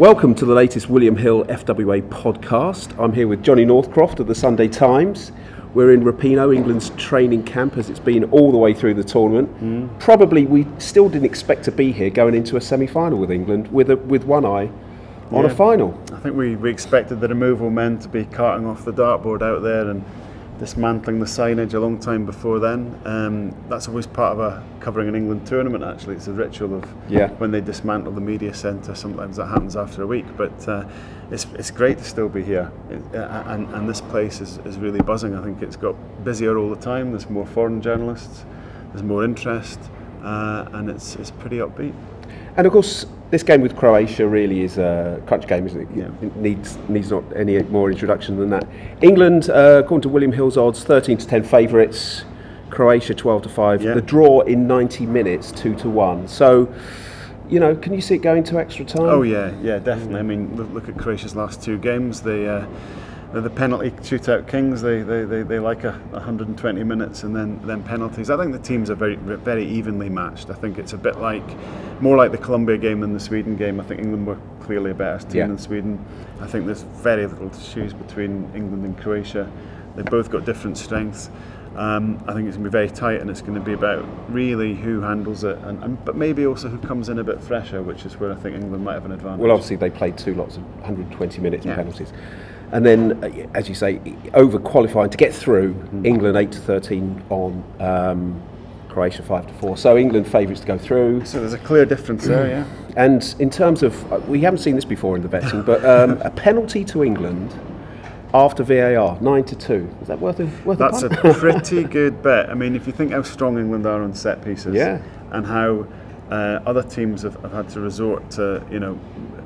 Welcome to the latest William Hill FWA podcast. I'm here with Johnny Northcroft of the Sunday Times. We're in Rapino, England's training camp, as it's been all the way through the tournament. Probably we still didn't expect to be here going into a semi-final with England with one eye on a final. I think we expected the removal men to be carting off the dartboard out there and dismantling the signage a long time before then. That's always part of covering an England tournament, actually. It's a ritual of when they dismantle the media centre. Sometimes that happens after a week, but it's great to still be here. And this place is really buzzing. I think it's got busier all the time. There's more foreign journalists, there's more interest, and it's pretty upbeat. And of course, this game with Croatia really is a crunch game, isn't it? Yeah. It needs not any more introduction than that. England, according to William Hill's odds, 13-10 favourites. Croatia 12-5. Yeah. The draw in 90 minutes, 2-1. So, you know, can you see it going to extra time? Oh yeah, definitely. I mean, look at Croatia's last two games. They're the penalty shootout kings. They like 120 minutes and then penalties. I think the teams are very evenly matched. I think it's a bit more like the Colombia game than the Sweden game. I think England were clearly a better team than Sweden. I think there's very little to choose between England and Croatia. They've both got different strengths. I think it's going to be very tight, and it's going to be about really who handles it, but maybe also who comes in a bit fresher, which is where I think England might have an advantage. Well, obviously they played two lots of 120 minutes and penalties. And then, as you say, over qualifying to get through, England 8-13 on Croatia 5-4. So England favourites to go through. So there's a clear difference there, yeah. And in terms of, we haven't seen this before in the betting, but a penalty to England after VAR, 9-2. Is that worth a That's punt? a pretty good bet. I mean, if you think how strong England are on set pieces, and how other teams have had to resort to,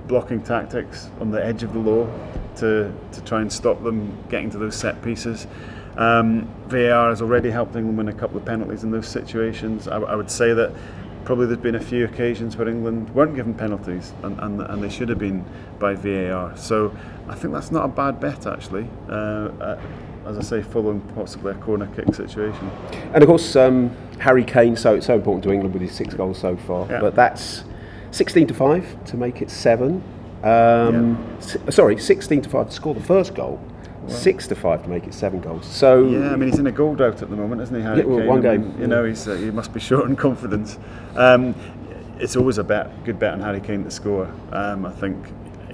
blocking tactics on the edge of the law to try and stop them getting to those set pieces. VAR has already helped England win a couple of penalties in those situations. I would say that probably there's been a few occasions where England weren't given penalties and they should have been by VAR. So I think that's not a bad bet, actually. As I say, following possibly a corner kick situation. And of course, Harry Kane, so important to England with his 6 goals so far. Yeah. But that's 16-5 to make it 7. Sorry, 16-5 to score the first goal. 6-5 to make it 7 goals. So yeah, I mean, he's in a goal drought at the moment, isn't he, Harry Kane? One game. He must be short on confidence. It's always a good bet on Harry Kane to score. I think.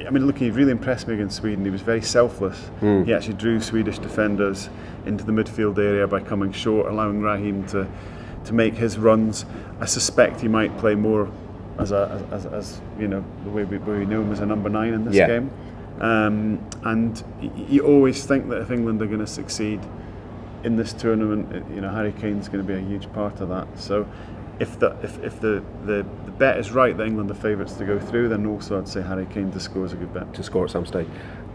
I mean, look, he really impressed me against Sweden. He was very selfless. He actually drew Swedish defenders into the midfield area by coming short, allowing Raheem to make his runs. I suspect he might play more as the way we know him as a number 9 in this game. And you always think that if England are going to succeed in this tournament, Harry Kane's going to be a huge part of that. So if the bet is right that England are favourites to go through, then also I'd say Harry Kane to score is a good bet. To score at some stage.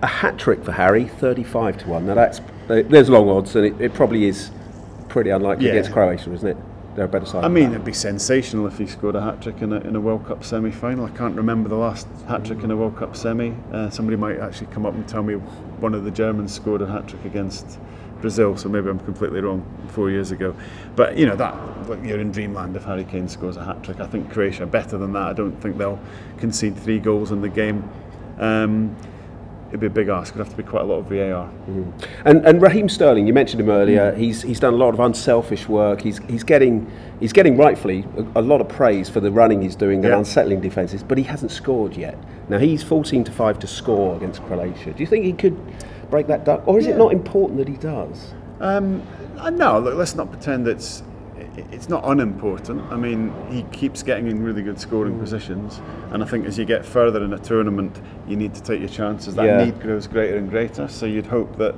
A hat-trick for Harry, 35-1. Now there's long odds, and it probably is pretty unlikely against Croatia, isn't it? They're a better side. I mean, it'd be sensational if he scored a hat-trick in a World Cup semi-final. I can't remember the last hat-trick in a World Cup semi. Somebody might actually come up and tell me one of the Germans scored a hat-trick against Brazil, so maybe I'm completely wrong 4 years ago. But you're in dreamland if Harry Kane scores a hat-trick. I think Croatia are better than that. I don't think they'll concede 3 goals in the game. It'd be a big ask. It'd have to be quite a lot of VAR. And Raheem Sterling, you mentioned him earlier. He's done a lot of unselfish work. He's getting rightfully a lot of praise for the running he's doing and unsettling defences, but he hasn't scored yet. Now he's 14-5 to score against Croatia. Do you think he could break that duck, or is it not important that he does? No, look, let's not pretend it's not unimportant. I mean, he keeps getting in really good scoring positions, and I think as you get further in a tournament, you need to take your chances. That need grows greater and greater, so you'd hope that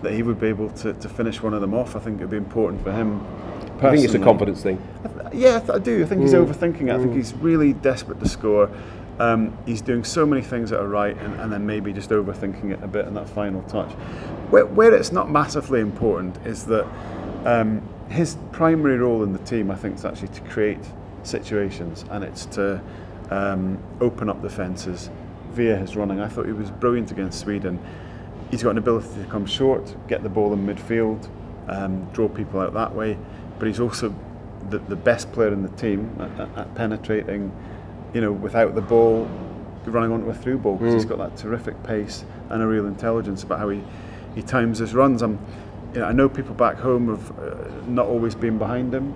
he would be able to finish one of them off. I think it'd be important for him personally. I think it's a confidence thing. I do. I think he's overthinking it. I think he's really desperate to score. He's doing so many things that are right, and then maybe just overthinking it a bit in that final touch. Where it's not massively important is that his primary role in the team, I think, is actually to create situations, and it's to open up defences via his running. I thought he was brilliant against Sweden. He's got an ability to come short, get the ball in midfield, draw people out that way, but he's also the best player in the team at penetrating, without the ball, running onto a through ball, because he's got that terrific pace and a real intelligence about how he times his runs. I know people back home have not always been behind him.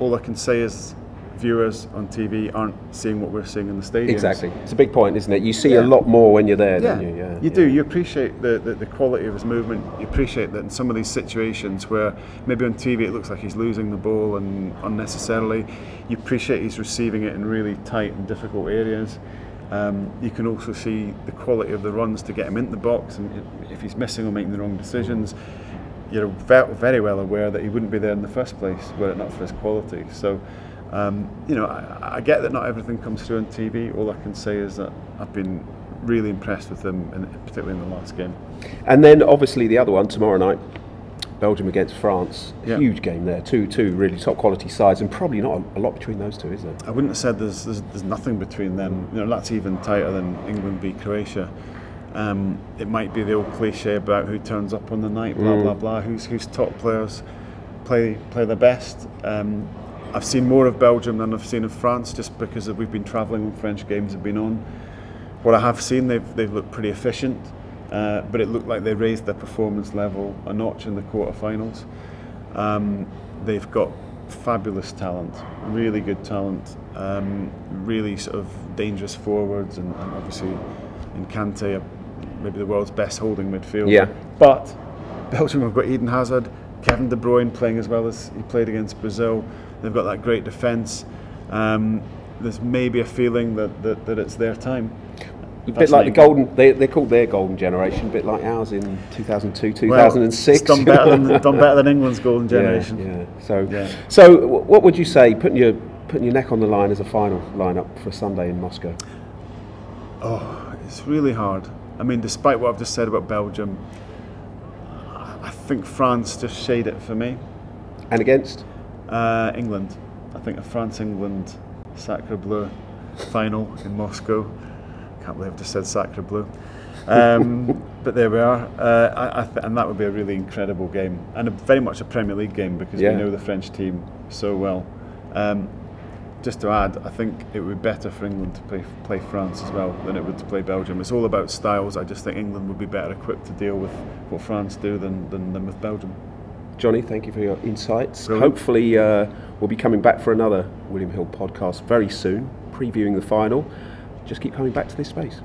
All I can say is viewers on TV aren't seeing what we're seeing in the stadium. Exactly. It's a big point, isn't it? You see a lot more when you're there, don't you? Yeah, you do. You appreciate the quality of his movement. You appreciate that in some of these situations where maybe on TV it looks like he's losing the ball and unnecessarily, you appreciate he's receiving it in really tight and difficult areas. You can also see the quality of the runs to get him into the box, and if he's missing or making the wrong decisions, you're very well aware that he wouldn't be there in the first place were it not for his quality. So I get that not everything comes through on TV. All I can say is that I've been really impressed with him, particularly in the last game. And then obviously the other one tomorrow night, Belgium against France. Huge game there. Two really top quality sides, and probably not a lot between those two, is there? I wouldn't have said there's nothing between them. That's even tighter than England v Croatia. It might be the old cliche about who turns up on the night, blah blah blah. Whose top players play their best. I've seen more of Belgium than I've seen of France, just because we've been travelling when French games have been on. What I have seen, they've looked pretty efficient, but it looked like they raised their performance level a notch in the quarterfinals. They've got fabulous talent, really good talent, really sort of dangerous forwards, and obviously in Kante, maybe the world's best holding midfielder. Yeah. But Belgium have got Eden Hazard, Kevin De Bruyne playing as well as he played against Brazil. They've got that great defence. There's maybe a feeling that it's their time. A bit like the golden, they're called their golden generation, a bit like ours in 2002, 2006. Well, it's done better than England's golden generation. Yeah. So what would you say, putting your neck on the line as a final lineup for Sunday in Moscow? Oh, it's really hard. I mean, despite what I've just said about Belgium, I think France just shade it for me. And against? England. I think a France-England Sacre Bleu final in Moscow. Can't believe I've just said Sacre Bleu. But there we are. And that would be a really incredible game. And very much a Premier League game, because we know the French team so well. Just to add, I think it would be better for England to play France as well than it would to play Belgium. It's all about styles. I just think England would be better equipped to deal with what France do than with Belgium. Johnny, thank you for your insights. Brilliant. Hopefully we'll be coming back for another William Hill podcast very soon, previewing the final. Just keep coming back to this space.